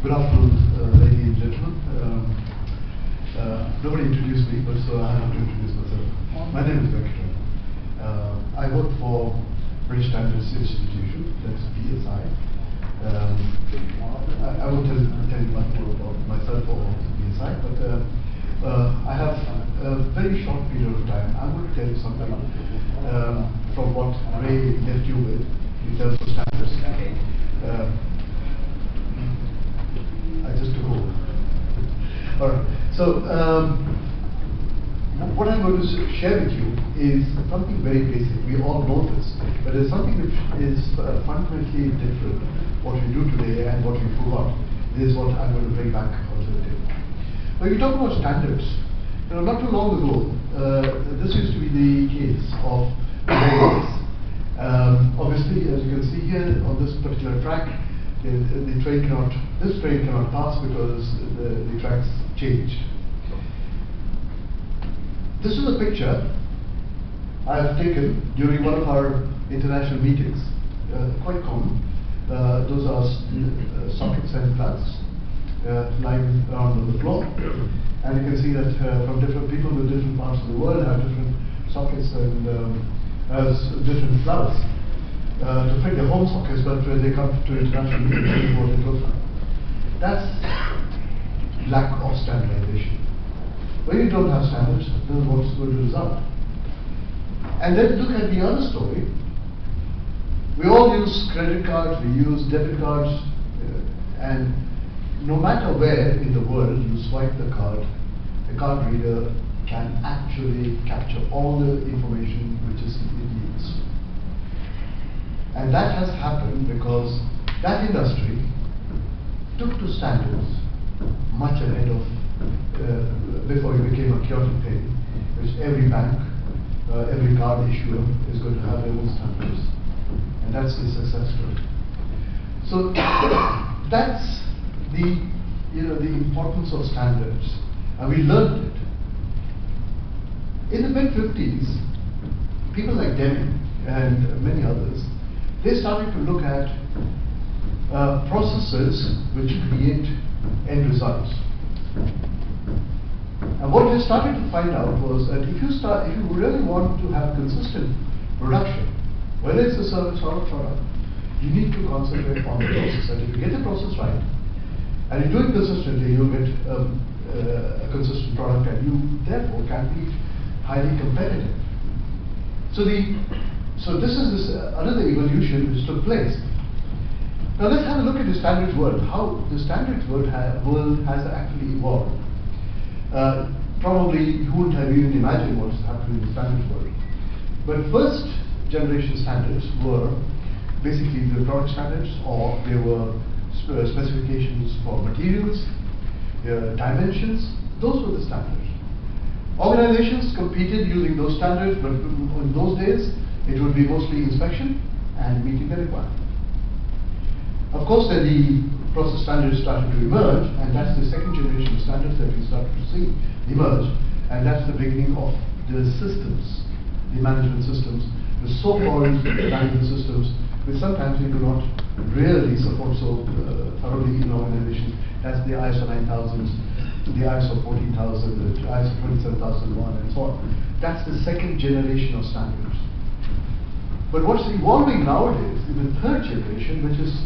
Good afternoon, ladies and gentlemen. Nobody introduced me, but so I have to introduce myself. My name is Venkataram. I work for British Standards Institution, that's BSI. I won't tell you much more about myself or BSI, but I have a very short period of time. I'm going to tell you something from what Ray left you with in terms of standards. I just took over. All right. So, what I'm going to share with you is something very basic. We all know this, but there's something which is fundamentally different. What we do today and what we forgot is what I'm going to bring back onto the table. When we talk about standards, not too long ago, this used to be the case of railways. Obviously, as you can see here on this particular track, this train cannot pass because the tracks changed. This is a picture I have taken during one of our international meetings, quite common. Those are sockets and plugs lying around on the floor. And you can see that from different people with different parts of the world have different sockets and different plugs. To fit their home sockets, but when they come to international meetings, this is what it looks like. That's lack of standardization. When you don't have standards, this is what's going to result. And then look at the other story. We all use credit cards, we use debit cards, and no matter where in the world you swipe the card reader can actually capture all the information which is it needs. And that has happened because that industry took to standards much ahead of before it became a chaotic thing, which every bank, every card issuer is going to have their own standards, and that's the success story. So that's the the importance of standards, and we learned it in the mid-50s. People like Deming and many others, they started to look at processes which create end results. And what they started to find out was that if you really want to have consistent production, whether it's a service or a product, you need to concentrate on the process. And if you get the process right, and you do it consistently, you'll get a consistent product, and you therefore can be highly competitive. So this is another evolution which took place. Now let's have a look at the standards world, how the standards world has actually evolved. Probably you wouldn't have even imagined what's happening in the standards world. But first generation standards were basically the product standards, or they were specifications for materials, dimensions. Those were the standards. Organizations competed using those standards, but in those days it would be mostly inspection and meeting the requirement. Of course, then the process standards started to emerge, and that's the second generation of standards that we started to see emerge, and that's the beginning of the systems, the management systems, the so-called management systems, which sometimes we do not really support so thoroughly in organizations. That's the ISO 9000, the ISO 14000, the ISO 27001, and so on. That's the second generation of standards. But what's evolving nowadays is the third generation, which is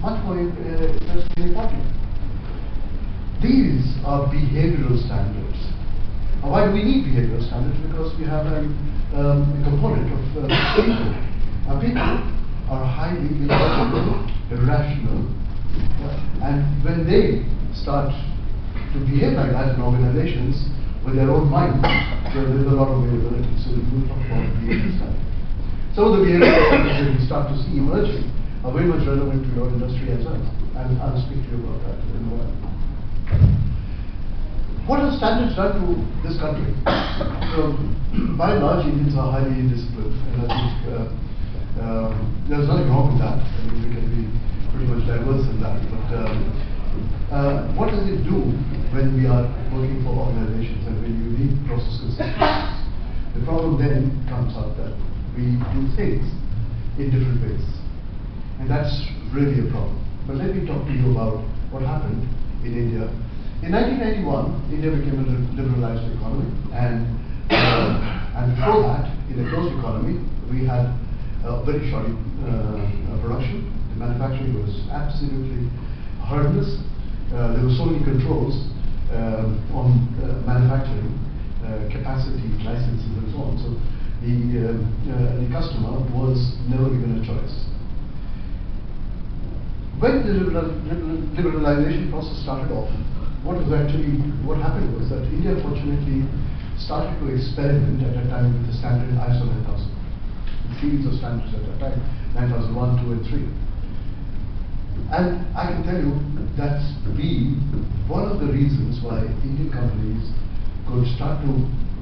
much more interesting and important. These are behavioral standards. Now, why do we need behavioral standards? Because we have a component of people. Now, people are highly illogical, irrational, and when they start to behave like that in organizations with their own mind, there's a lot of variability. So we will talk about behavioral standards. Some of the behavioral standards that we start to see emerging are very much relevant to your industry as well, and I'll speak to you about that in a while. What have standards done to this country? So, by and large, Indians are highly disciplined, and I think there's nothing wrong with that. I mean, we can be pretty much diverse in that. But what does it do when we are working for organizations and when you need process consistency? The problem then comes up that we do things in different ways. And that's really a problem. But let me talk to you about what happened in India. In 1991, India became a liberalized economy, and before that, in a closed economy, we had very shoddy production. The manufacturing was absolutely horrendous. There were so many controls on manufacturing, capacity, licenses, and so on. So the customer was never given a choice. When the liberalization process started off, what happened was that India fortunately started to experiment at that time with the standard ISO 9000, the series of standards at that time, 9001, 2, and 3. And I can tell you that's been one of the reasons why Indian companies could start to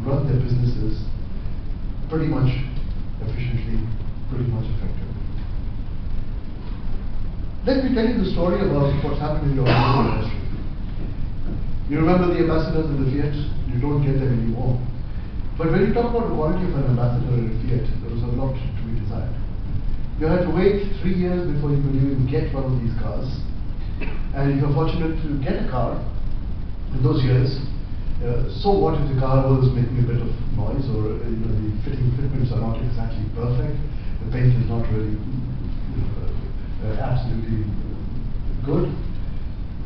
run their businesses pretty much efficiently, pretty much effectively. Let me tell you the story about what's happened in the automobile industry. You remember the ambassadors in the Fiat? You don't get them anymore. But when you talk about the quality of an ambassador in a Fiat, there was a lot to be desired. You had to wait 3 years before you could even get one of these cars. And if you're fortunate to get a car in those years, so what if the car was making a bit of noise, or the fitments are not exactly perfect, the paint is not really absolutely good.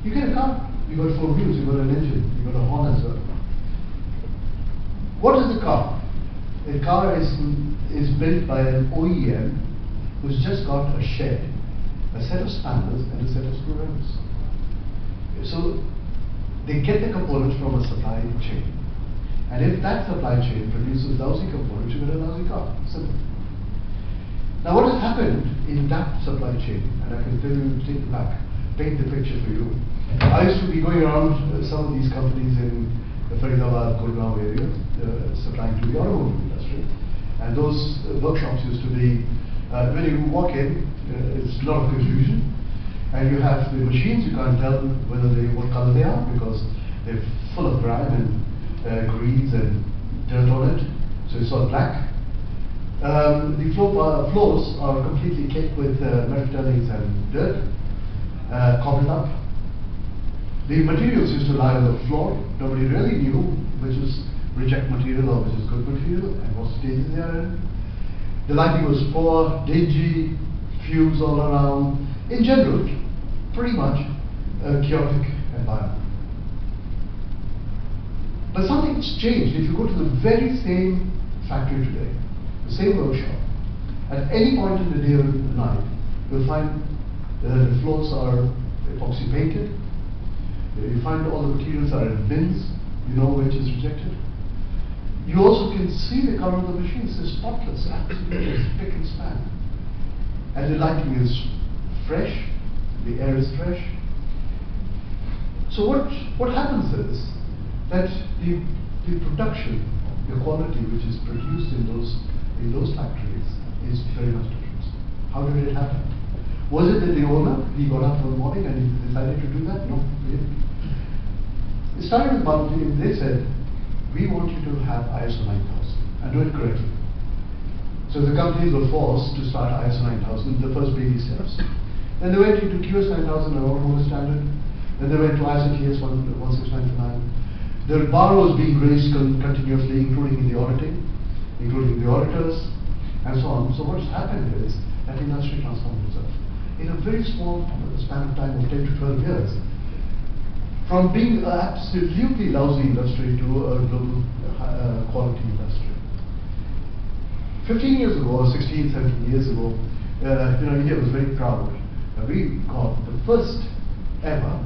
You get a car. You got 4 wheels, you got an engine, you got a horn as well. What is the car? A car is built by an OEM who's just got a shed, a set of spanners, and a set of screwdrivers. So they get the components from a supply chain. And if that supply chain produces lousy components, you get a lousy car. Simple. Now what has happened in that supply chain, and I can tell you, take it back, paint the picture for you. I used to be going around some of these companies in the Faridabad, Gurgaon area, supplying to the automobile industry. And those workshops used to be, when you walk in, it's a lot of confusion. And you have the machines, you can't tell what color they are because they're full of grime and grease and dirt on it. So it's all black. The floors are completely caked with metal tailings and dirt, cobbled up. The materials used to lie on the floor. Nobody really knew which is reject material or which is good material and what stages they are in. The lighting was poor, dingy, fumes all around. In general, pretty much a chaotic environment. But something's changed. If you go to the very same factory today, the same workshop, at any point in the day or the night, you'll find the floors are epoxy painted. You find all the materials are in bins, you know which is rejected. You also can see the color of the machines, it's spotless, absolutely spick and span. And the lighting is fresh, the air is fresh. So what happens is that the production, the quality which is produced in those factories is very much different. How did it happen? Was it that the owner, he got up one morning and he decided to do that? No, he didn't. It started with one thing. They said, we want you to have ISO 9000 and do it correctly. So the companies were forced to start ISO 9000, the first baby steps. Then they went into QS 9000, an automotive standard. Then they went to ISO TS 16929. The bar was being raised continuously, including in the auditing, including the auditors, and so on. So what's happened is that industry transformed itself in a very small span of time of 10 to 12 years. From being an absolutely lousy industry to a global quality industry. 15 years ago, or 16, 17 years ago, India was very proud. We got the first ever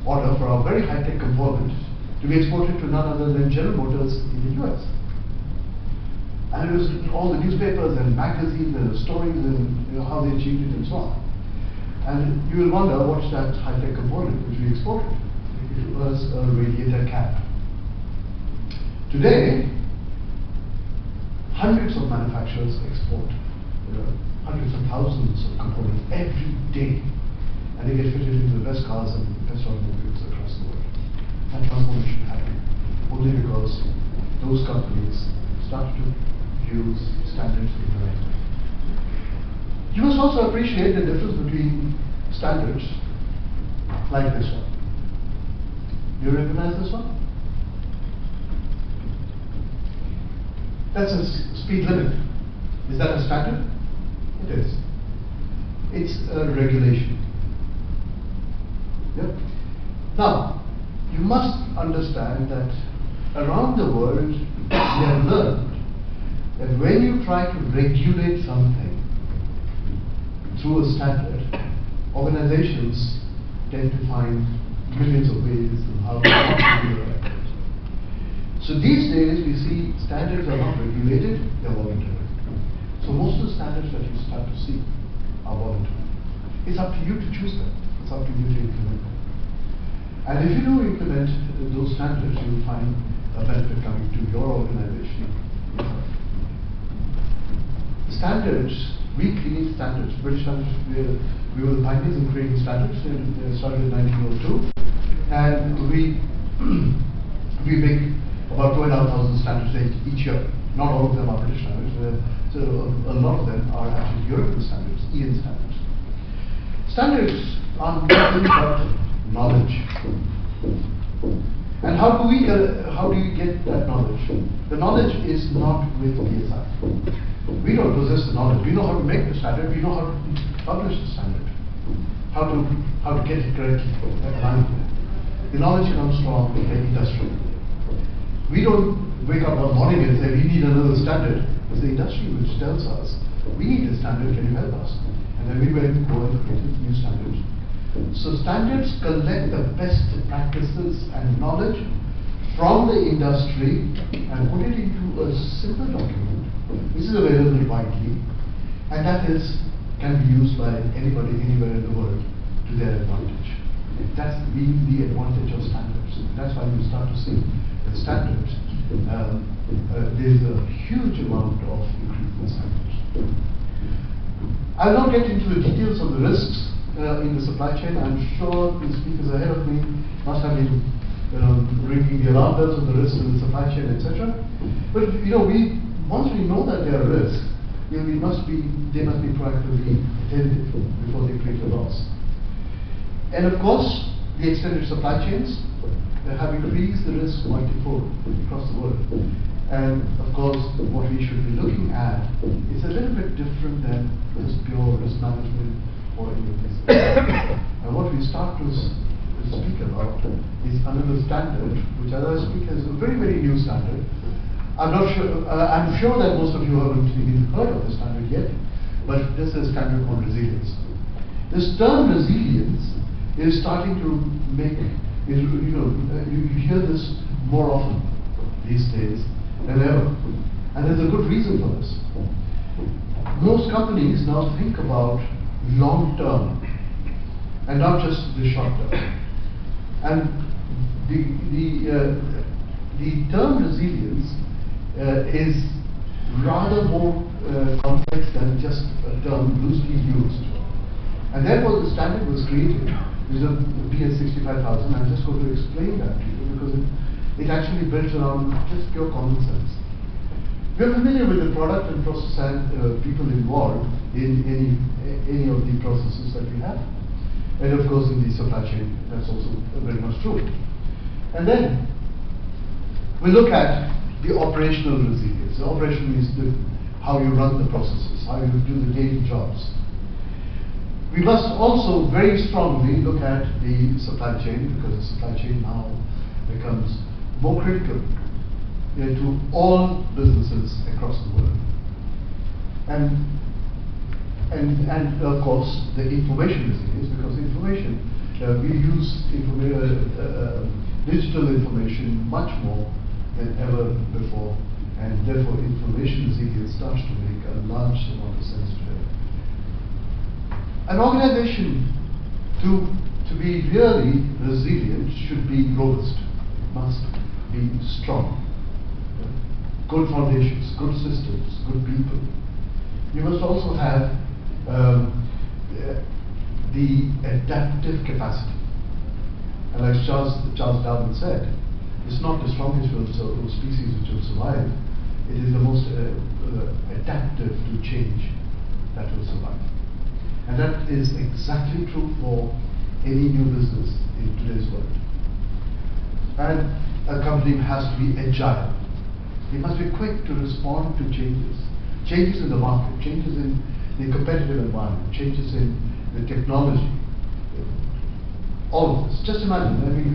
order for a very high-tech component to be exported to none other than General Motors in the US. And it was all the newspapers and magazines and the stories and how they achieved it and so on. And you will wonder what's that high-tech component which we exported. It was a radiator cap. Today, hundreds of manufacturers export hundreds of thousands of components every day. And they get fitted into the best cars and the best automobiles across the world. That transformation happened only because those companies started to use standards in the right way. You must also appreciate the difference between standards like this one. Do you recognize this one? That's a speed limit. Is that a standard? It is. It's a regulation. Yep. Now, you must understand that around the world, we have learned that when you try to regulate something through a standard, organizations tend to find millions of ways of how to do it. So these days we see standards are not regulated, they are voluntary. So most of the standards that you start to see are voluntary. It's up to you to choose them. It's up to you to implement them. And if you do implement those standards, you will find a benefit coming to your organization. Standards, we create standards. British standards, we were the pioneers in creating standards. They started in 1902, and we make about 2,500 standards each year. Not all of them are British standards. So a lot of them are actually European standards, EN standards. Standards are nothing but knowledge. And how do you get that knowledge? The knowledge is not with PSI. We don't possess the knowledge. We know how to make the standard. We know how to publish the standard. How to get it correctly at the time. The knowledge comes from the industry. We don't wake up one morning and say we need another standard. It's the industry which tells us we need a standard. Can you help us? And then we went to go and create new standards. So standards collect the best practices and knowledge from the industry and put it into a simple document. This is available widely, and that can be used by anybody, anywhere in the world to their advantage. That's the advantage of standards. That's why you start to see that standards, there's a huge amount of increase in standards. I'll not get into the details of the risks in the supply chain. I'm sure the speakers ahead of me must have been ringing the alarm bells of the risks in the supply chain, etc. But once we know that there are risks, they must be proactively attended before they create a loss. And of course, the extended supply chains have increased the risk multifold across the world. And of course, what we should be looking at is a little bit different than just pure risk management or any of these things. And what we start to speak about is another standard, which as I speak is a very, very new standard. I'm sure that most of you haven't even heard of the standard yet, but this is a standard called resilience. This term resilience is starting to you hear this more often these days than ever. And there's a good reason for this. Most companies now think about long term and not just the short term. And the term resilience is rather more complex than just a term loosely used. And therefore the standard was created. This is a PS 65000. I'm just going to explain that to you because it actually built around just pure common sense. We're familiar with the product and process and people involved in any of the processes that we have. And of course in the supply chain, that's also very much true. And then we look at the operational resilience. The operation means how you run the processes, how you do the daily jobs. We must also very strongly look at the supply chain because the supply chain now becomes more critical to all businesses across the world. And of course the information resilience, because information, we use digital information much more than ever before, and therefore information resilience starts to make a large amount of sense today. An organization to be really resilient should be robust. It must be strong. Good foundations, good systems, good people. You must also have the adaptive capacity. And like Charles Darwin said, it's not the strongest species which will survive. It is the most adaptive to change that will survive. And that is exactly true for any new business in today's world. And a company has to be agile. It must be quick to respond to changes. Changes in the market, changes in the competitive environment, changes in the technology. All of this. Just imagine, I mean,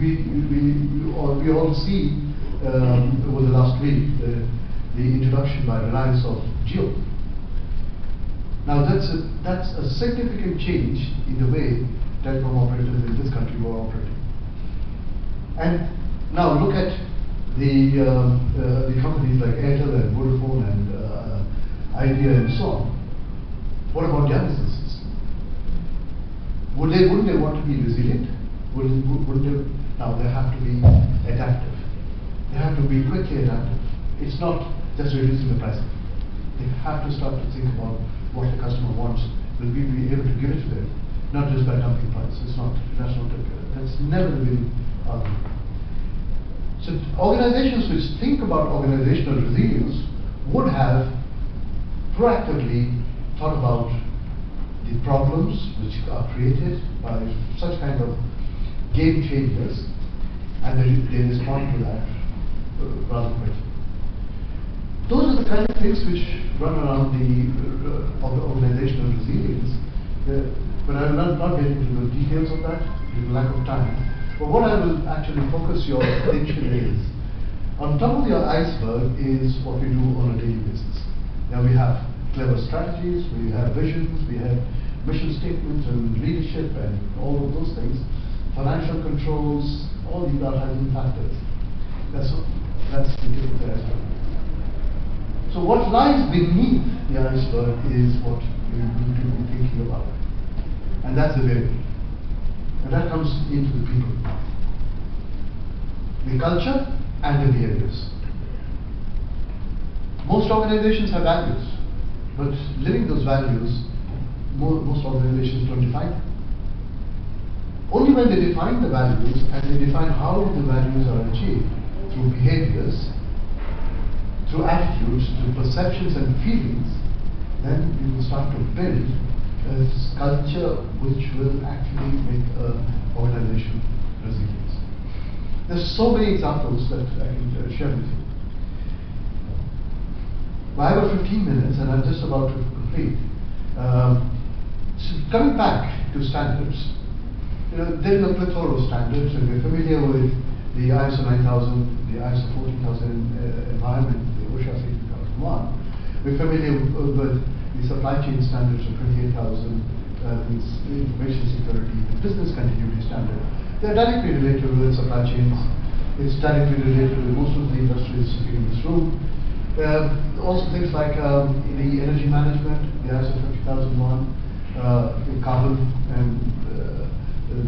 we all see over the last week the introduction by Reliance of Jio. Now that's a significant change in the way telecom operators in this country were operating. And now look at the companies like Airtel and Vodafone and Idea and so on. What about their businesses? Wouldn't they want to be resilient? Wouldn't they? Now they have to be adaptive. They have to be quickly adaptive. It's not just reducing the pricing. They have to start to think about what the customer wants. Will we be able to give it to them? Not just by dumping price. That's never been argued. So organizations which think about organizational resilience would have proactively thought about the problems which are created by such kind of game changers, and they respond to that rather quickly. Those are the kind of things which run around the organizational resilience. But I will not get into the details of that due to lack of time. But what I will actually focus your attention is, on top of the iceberg is what we do on a daily basis. Now we have clever strategies, we have visions, we have mission statements and leadership and all of those things. Financial controls, all these are hidden factors. That's the tip of the iceberg. So what lies beneath the iceberg is what we need to be thinking about. And that's the variable. And that comes into the people. The culture and the behaviors. Most organizations have values, but living those values, most organizations don't define them. Only when they define the values and they define how the values are achieved through behaviors, through attitudes, through perceptions and feelings, then we will start to build a culture which will actually make an organization resilient. There's so many examples that I can share with you. I have 15 minutes and I'm just about to complete. So coming back to standards, there is a plethora of standards, and we're familiar with the ISO 9000, the ISO 14000 environment, the OSHA 16001. We're familiar with the supply chain standards of 28,000, the information security, the business continuity standard. They're directly related with supply chains. It's directly related with most of the industries sitting in this room. Also things like the energy management, the ISO 50001, the carbon and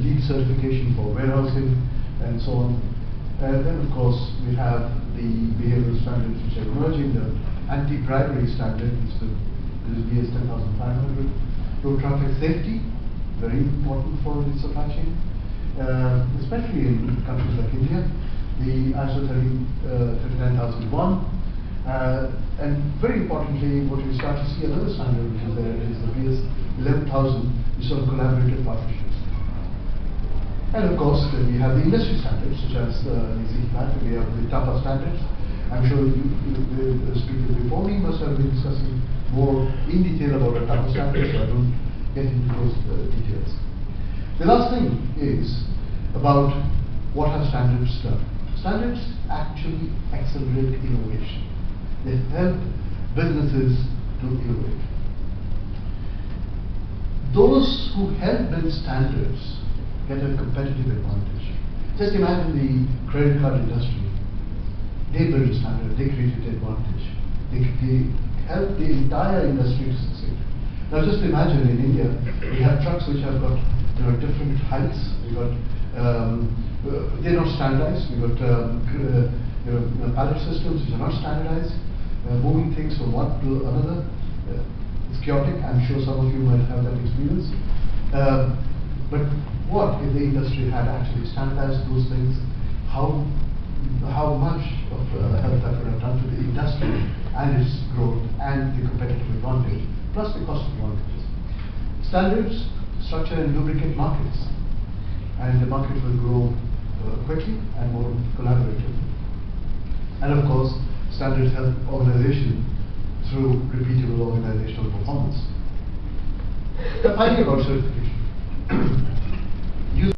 LEED certification for warehousing and so on. And then of course we have the behavioral standards which are emerging, the anti-bribery standard, which is BS 10500. Road traffic safety, very important for the supply chain, especially in countries like India. The ISO 39001, and very importantly, what we start to see another standard which is there is the BS 11000, which is on collaborative partnerships. And of course, then we have the industry standards, such as the CPAT, we have the TAPA standards. I'm sure the speakers before me must have been discussing more in detail about the TAPA standards, so I don't get into those details. The last thing is about what have standards done. Standards actually accelerate innovation. They help businesses to innovate. Those who help build standards get a competitive advantage. Just imagine the credit card industry. They built a standard, they created an advantage. They helped the entire industry to succeed. Now just imagine in India, we have trucks which have got different heights. We got they're not standardized. We got pallet systems which are not standardized, moving things from one to another. It's chaotic. I'm sure some of you might have that experience. But what if the industry had actually standardized those things? How much of help that would have done to the industry and its growth and the competitive advantage, plus the cost advantages. Standards structure and lubricate markets. and the market will grow quickly and more collaborative. And of course, standards help organization through repeatable organizational performance. Finally, about certification.